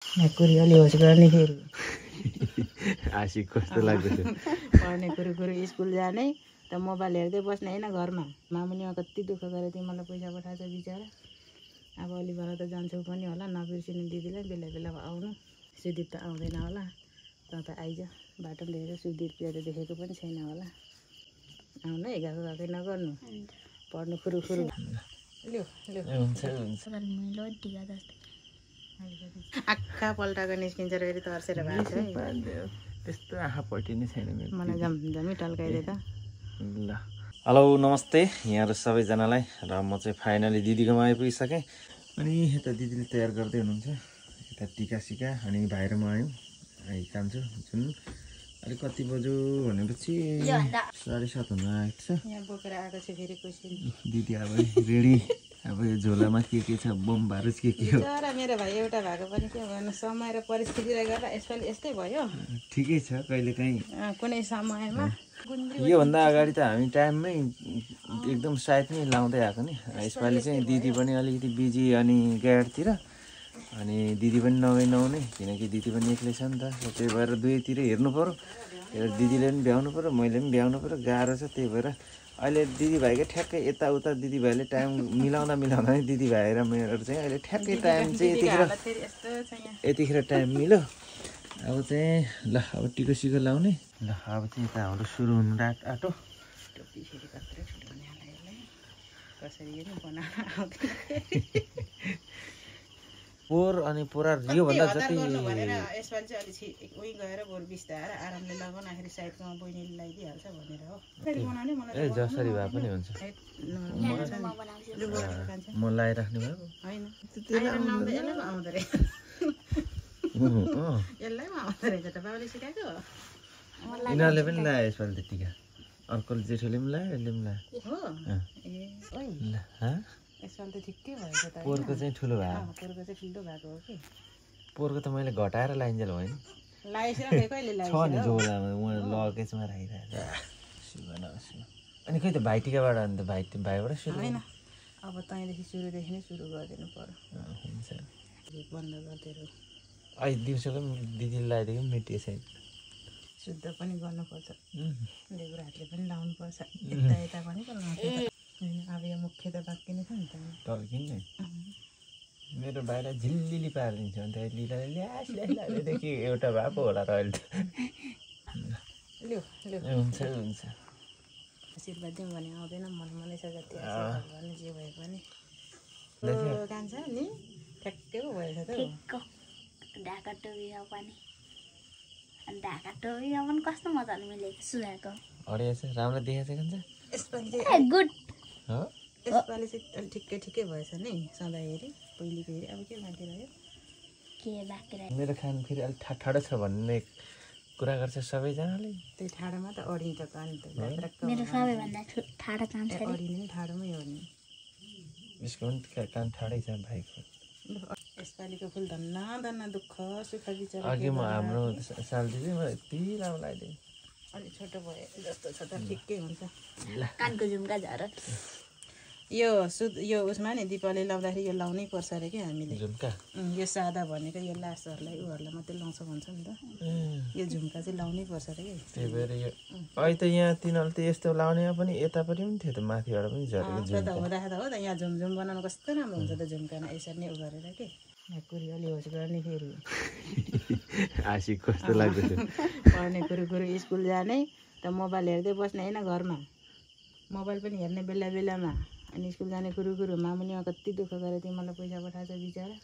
कुरी अलि होस् गर्ने फेरि आशिक कस्तो लाग्दैछ पढ्ने कुरो स्कुल जाने त मोबाइल हेर्दै बस्ने होइन घरमा। मामुनीमा कति दुःख गरेको थियो, मलाई पैसा पठाएको छ बिचरा। अब अलि बेला त जान्छौ पनि होला, नबिर्सिने दिदीलाई बेला बेला आउनु। सुदीप त आउँदैन होला, त त आइज। बाटोमा देखेर सुदीप त देखेको पनि छैन होला। आउनु है, गएको गएकै नगर्नु, पढ्नु खुरु लियो हुन्छ हुन्छ आँखा पल्टाएको निस्किन्छ र फेरि तर्सेर भएको छ है। त्यस्तो आँखा पल्टिने छैन मेरो। मलाई झमझमी टल्काइदिए त। ल हेलो नमस्ते यहाँहरू सबैजनालाई। र म चाहिँ फाइनली दिदीकोमा आइपुगिसकेँ। अनि यता दिदीले तयार गर्दै हुनुहुन्छ, यता टिका सिका। अनि भाइ र म आयौँ कान्छु जुन अहिले कति बज्यो भनेपछि 7:30 हुन आएको छ। यहाँ बोकेर आएको छु फेरि क्वेसन। दिदी अब रेडी। अब यो झोलामा के छ, बम भारुस के हो। तर मेरो भाइ एउटा भएको पनि के भन्नु, समय र परिस्थितिले गर्दा यसपालि यस्तै भयो। ठिकै छ, कहिले काहीँ कुनै समयमा योभन्दा अगाडि त हामी टाइममै एकदम साइडमै लाउँदै आएको नि। यसपालि चाहिँ दिदी पनि अलिकति बिजी अनि गाडतिर, अनि दिदी पनि नआउने किनकि दिदी पनि एक्लै छ नि त। त्यही भएर दुवैतिर हेर्नु पऱ्यो। दिदीले पनि भ्याउनु पऱ्यो, मैले पनि भ्याउनु पऱ्यो, गाह्रो छ। त्यही भएर अहिले दिदीभाइकै ठ्याक्कै यताउता दिदीभाइले टाइम मिलाउँदा नै दिदीभाइ र मेरो चाहिँ अहिले ठ्याक्कै टाइम चाहिँ यतिखेर टाइम मिल्यो। अब चाहिँ ल अब टिको सिको लाउने। ल अब चाहिँ यता हाम्रो सुरु हुनु आँटो। पोहोर अनि पोरा योभन्दा जति यसपालि चाहिँ अलिक उही गएर बरु बिस्ताएर आरामले लगाउन, आखिर साइडमा बहिनीले लगाइदिइहाल्छ भनेर हो। ए जसरी भए पनि हुन्छ। म लगाइराख्ने भयो होइन आउँदो रहेछ, यसलाई पनि आउँदो रहेछ त, बाबाले सिकाएको हो। यिनीहरूले पनि लगायो यसपालि त टिका। अर्कोले जेठोले पनि लगायो, यसले पनि लगायो हो। ए यसपालि त ठिकै भएछ त। पोहोरको चाहिँ ठुलो भयो, पोहोरको चाहिँ ठुलो भएको हो कि। पोहोरको त मैले घटाएर लाइन्जेल होइन कहिले छ नि झोलामा उहाँ लगेजमा राखिरहेको छ। अनि खै त भाइ टिकाबाट अन्त भाइबाट सुरु होइन, अब तैँदेखि सुरुदेखि नै सुरु गरिदिनु पर्यो। हुन्छ बन्द गरिदिएर अहिले दिउँसोको दिदीले लगाइदिएको पनि मेटिएको छैन। शुद्ध पनि गर्नुपर्छ, लेबुर हातले पनि लाउनुपर्छ, यता यता पनि त लाउँछ। अब यो मुख्य त बाँकी नै छ नि त, टल्किने मेरो भाइलाई झिल्लिली पारिदिन्छ। अन्त लिलाले ल्यासदेखि एउटा भए पो होला र अहिले त। लियो हुन्छ हुन्छ आशीर्वाद दिउँ भने आउँदैन, मनै छ जति भने जे भए पनि कान्छ नि ठ्याक्कै पो भएछ त। ढाका टोपीमा पनि कस्तो मजाले मिलेको सुहाएको हरिया छ, राम्रो देखेको छ। यसपालि चाहिँ गुड हो, यसपालि चाहिँ अलिक ठिकै भएछ नि। सधैँ हेरी पहिलेको हेरी अब के बाँकी रह्यो, के बाँकी रह्यो। मेरो खान फेरि अलिक ठाडो छ भन्ने कुरा गर्छ सबैजनाले। त्यही ठाडोमा त अडिन्छ त अनि त। मेरो सबैभन्दा ठाडो काम छ, अडिने ठाडोमै अडिने। यसको पनि कान ठाडै छ भाइको। यसपालिको फुल धन्न दुःख सुख बिचरा। अघि म हाम्रो सालदी चाहिँ म यति राम्रो लगाइदिएँ। अलिक छोटो भयो जस्तो छ त ठिकै हुन्छ। कानको झुम्का झर यो उसमा नि दिपावली लाउँदाखेरि यो लाउनै पर्छ अरे कि हामीले। झुम्का यो सादा भनेको यो लासहरूलाई उहरूलाई मात्रै लाउँछ भन्छ नि त। यो झुम्का चाहिँ लाउनै पर्छ अरे कि। त्यही भएर यो अहिले त यहाँ तिनीहरूले त यस्तो लाउनेमा पनि यतापट्टि पनि थियो त, माथिबाट पनि झरेको झुम्का हुँदाखेरि त हो त। यहाँ झुमझुम बनाउनु कस्तो राम्रो हुन्छ त झुम्कामा, यसरी नै उ गरेर के। यहाँ कुरी अलि होस् गर्ने फेरि आशिक कस्तो लाग्दैछ। पढ्ने कुरो स्कुल जाने त मोबाइल हेर्दै बस्ने होइन घरमा, मोबाइल पनि हेर्ने बेला बेलामा। अनि स्कुल जाने कुरो मामुनीमा कति दुःख गरेको थियो, मलाई पैसा पठाएको छ बिचरा।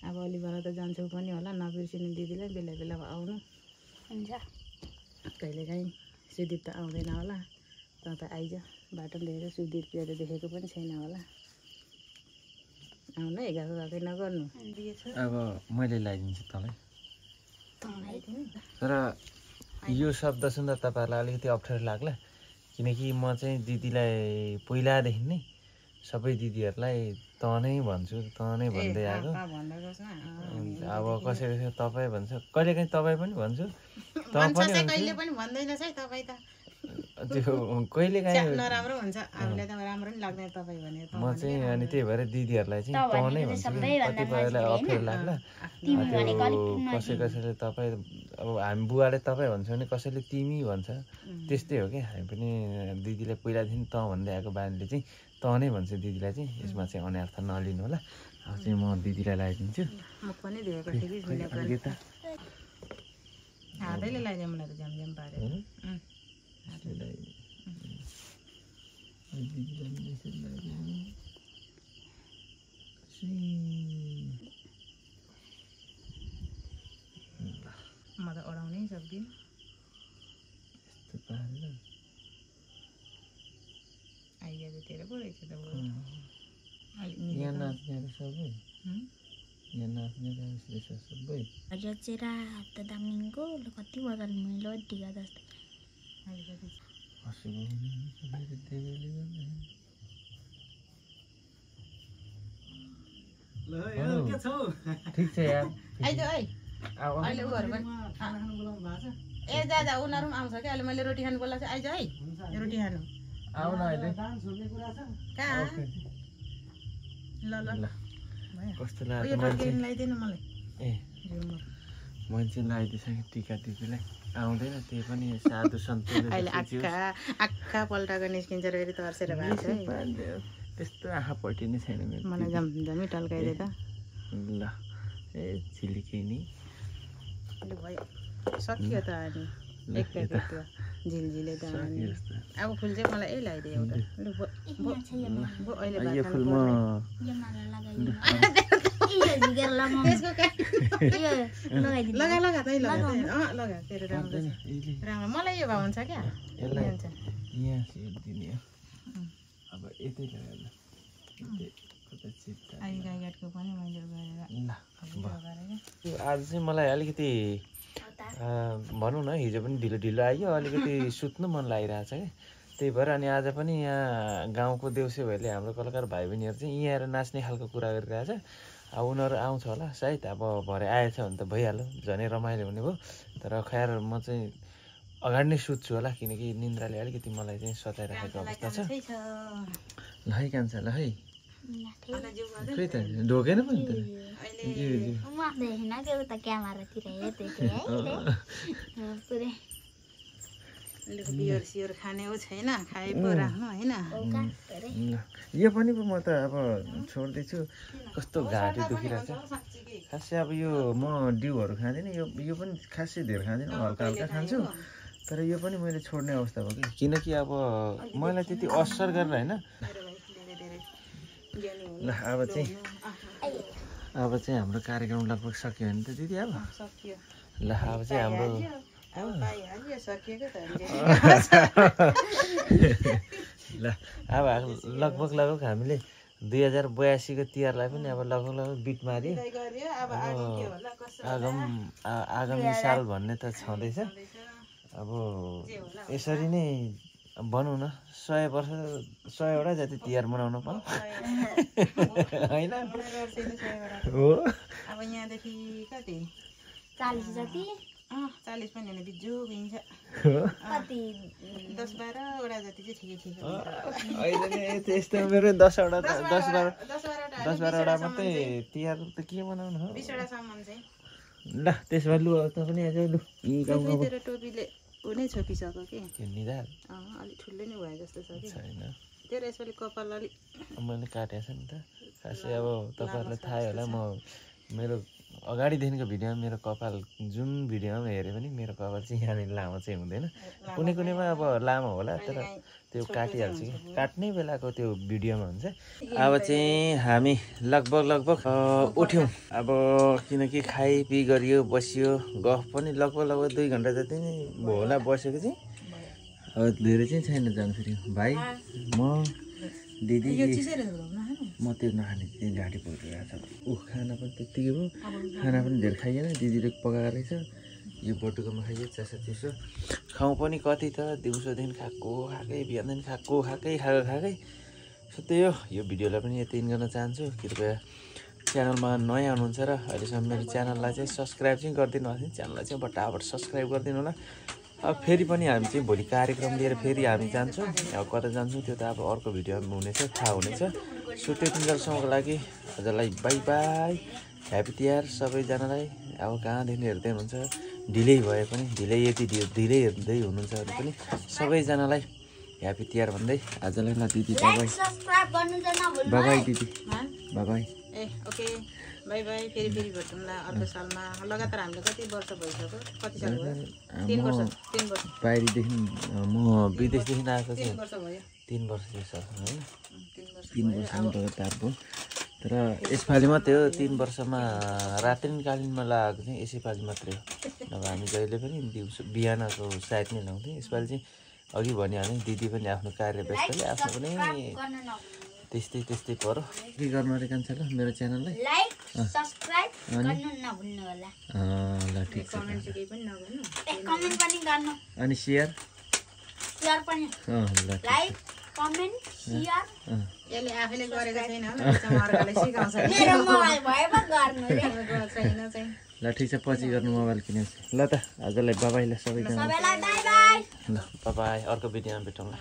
अब अलि बेला त जान्छौ पनि होला, नबिर्सिने दिदीलाई बेला बेला आउनु। हुन्छ कहिलेकाहीँ सुदीप त आउँदैन होला, त त आइज। बाटोमा देखेर सुदीप त देखेको पनि छैन होला। आउनु है, गएको गएकै नगर्नु। अब मैले लगाइदिन्छु तँलाई। तर यो शब्द सुन्दा तपाईँहरूलाई अलिकति अप्ठ्यारो लाग्ला, किनकि म चाहिँ दिदीलाई पहिलादेखि नै सबै दिदीहरूलाई त नै भन्छु, त नै भन्दै आएको। अब कसै तपाईँ भन्छ, कहिलेकाहीँ तपाईँ पनि भन्छु, त्यो कहिले काहीँ नराम्रो हुन्छ हामीलाई त राम्रो नि लाग्दैन तपाईँ भने म चाहिँ अनि त्यही भएर दिदीहरूलाई चाहिँ त नै भन्छु कि कतिपयलाई अप्ठ्यारो लाग्ला कसैले तपाईँ अब हामी बुवाले तपाईँ भन्छ भने कसैले तिमी भन्छ त्यस्तै हो कि हामी पनि दिदीलाई पहिलादेखि त भन्दै आएको बानीले चाहिँ त नै भन्छ दिदीलाई चाहिँ यसमा चाहिँ अनर्थ नलिनु होला अब चाहिँ म दिदीलाई लगाइदिन्छु मुख पनि धोएको थियो कि भिडियो कल हातैले लगाइदियो मलाई त झ्यामझ्याम पारेर म त ओढाउनै सक्दिनँ आइया त तेरो पो रहेछ त यहाँ नाच्ने सबै यहाँ नाच्ने रहेछ सबै रचेरा हप्ता दामिङको कति बदल मैलो ढिगा जस्तो ठिक छ यार आइज है अहिले उहरू पनि ए जा उनीहरू पनि आउँछ क्या अहिले मैले रोटी खानु बोलाएको छु आइज है रोटी खानु आऊ न अहिले कहाँ ल ल कस्तो उयो लाग्यो टर्किन लगाइदिनु मलाई ए मान्छे लगाइदिइसक्यो टिका टिपीलाई आउँदैन त्यही पनि साधु सन्तले अहिले आँखा पल्टाएको निस्किन्छ र फेरि तर्सेर भएको छ है त्यस्तो आँखा पल्टिने छैन मेरो मलाई झमझमी टल्काइदियो त ल ए छिलिकै नि भयो सकियो त अनि एक प्याकेट झिलझिले त अब फुल चाहिँ मलाई यही लगाइदियो एउटा अहिले यो फुल म लगा लगा तै लगा तेरो राम्रो राम्रो मलाई यो भए हुन्छ क्या यसलाई यहाँ दिने अब यतै लगाएर गाईघाटको पनि मैले गरेर आज चाहिँ मलाई अलिकति भनौँ न हिजो पनि ढिलो ढिलो आयो अलिकति सुत्नु मन लागिरहेछ क्या त्यही भएर अनि आज पनि यहाँ गाउँको देउसे भैले हाम्रो कलाकार भाइ बहिनीहरू चाहिँ यहाँ आएर नाच्ने खालको कुरा गरिरहेछ अब उनीहरू आउँछ होला सायद अब भरे आएछ भने त भइहाल्यो झनै रमाइलो हुने भयो तर खैर म चाहिँ अगाडि नै सुत्छु होला किनकि निन्द्राले अलिकति मलाई चाहिँ सताइराखेको अवस्था छ ल है कान्छा ल है खै त ढोकेन पनि त बियर सियर खाने हो छैन खाए पो राख्नु होइन यो पनि पो म त अब छोड्दैछु कस्तो घाँटी दुखिरहेछ खासै अब यो म डिउहरू खाँदिनँ यो पनि खासै धेरै खाँदिनँ हल्का हल्का खान्छु तर यो पनि मैले छोड्ने अवस्था भयो कि किनकि अब मलाई त्यति असर गरेर होइन ल अब चाहिँ हाम्रो कार्यक्रम लगभग सक्यो भने त दिदी अब सकियो ल अब चाहिँ हाम्रो ल अब लगभग हामीले 2082 को तिहारलाई पनि अब लगभग बिट मार्यो आगामी साल भन्ने त छँदैछ अब यसरी नै भनौँ न 100 वर्ष 100वटा जति तिहार मनाउन पाऊँ होइन हो अब यहाँदेखि कति 40 जति 40 पनि होइन बिजु बिन्छ 10-12वटा जति चाहिँ ठिकै अहिले नै त्यस्तो मेरो 10-12वटा मात्रै तिहार त के मनाउनु हो 20वटासम्म चाहिँ ल त्यसमा लु त पनि आज लु तेरो टोपीले उनी छोपिसक्यो कि निधार अलिक ठुलो नै भयो जस्तो छ कि छैन तेरो यसपालि कपाल अलिक मैले काटेको छ नि त खासै अब तपाईँहरूलाई थाहै होला म मेरो अगाडिदेखिको भिडियोमा मेरो कपाल जुन भिडियोमा हेऱ्यो भने मेरो कपाल चाहिँ यहाँनिर लामो चाहिँ हुँदैन कुनैमा अब लामो होला तर त्यो काटिहाल्छ कि काट्ने बेलाको त्यो भिडियोमा हुन्छ अब चाहिँ हामी लगभग उठ्यौँ अब किनकि खाइपी गरियो बसियो गफ पनि लगभग 2 घन्टा जति नै भयो होला बसेको चाहिँ अब धेरै चाहिँ छैन जानु फेरि भाइ म दिदी म त्यो नखाने त्यो घाँटी पुगिरहेको छ खाना पनि त्यत्तिकै भयो खाना पनि धेरै खाइएन दिदीले पकाएको रहेछ यो बटुकोमा खाइयो चिसो खाउँ पनि कति त दिउँसोदेखि खाएकै बिहानदेखि खाएकै सो त्यही हो यो भिडियोलाई पनि यति गर्न चाहन्छु कृपया च्यानलमा नयाँ हुनुहुन्छ र अहिलेसम्म मेरो च्यानललाई चाहिँ सब्सक्राइब चाहिँ गरिदिनु होला च्यानललाई चाहिँ बटाबट सब्सक्राइब गरिदिनु होला अब फेरि पनि हामी चाहिँ भोलि कार्यक्रम लिएर फेरि हामी जान्छौँ। अब कता जान्छौँ त्यो त अब अर्को भिडियोमा हुनेछ, थाहा हुनेछ। सो त्यतिन्जेलसम्मको लागि हजुरलाई बाई बाई, ह्याप्पी तिहार सबैजनालाई। अब कहाँदेखि हेर्दै हुनुहुन्छ, ढिलै भए पनि ढिलै ढिलै हेर्दै हुनुहुन्छ भने पनि सबैजनालाई ह्याप्पी तिहार भन्दै आजलाई ल दिदी बाई बाई दिदी by. A okay by by. फेरि भेटौँला अर्को सालमा। लगातार हामीले कति वर्ष भइसक्यो, कति साल भयो? 3 वर्ष। बाहिरदेखि म विदेशदेखि आएको चाहिँ 3 वर्ष भयो। 3 वर्ष जस्तो होइन, 3 3 वर्ष वर्ष लगातार भयो। तर यसपालि मात्रै हो 3 वर्षमा रात्रिकालीनमा लगाएको चाहिँ यसैपालि मात्रै हो। अब हामी जहिले पनि दिउँसो बिहानको सायद नै लाउँथ्यौँ। यसपालि चाहिँ अघि भनिहालेँ, दिदी पनि आफ्नो कार्य व्यस्तले आफ्नो पनि त्यस्तै पऱ्यो। के गर्नु अरे कान्छ ल मेरो च्यानललाई ल ठिक छ। अनि सेयर ल यसले आफैले गरेको छैन अर्काले सिकाउँछ। ल ठिक छ, पछि गर्नु मोबाइल किनेको छ। ल त हजुरलाई बाबाईलाई सबैजना ल बाबाई, अर्को भिडियोमा भेटौँला।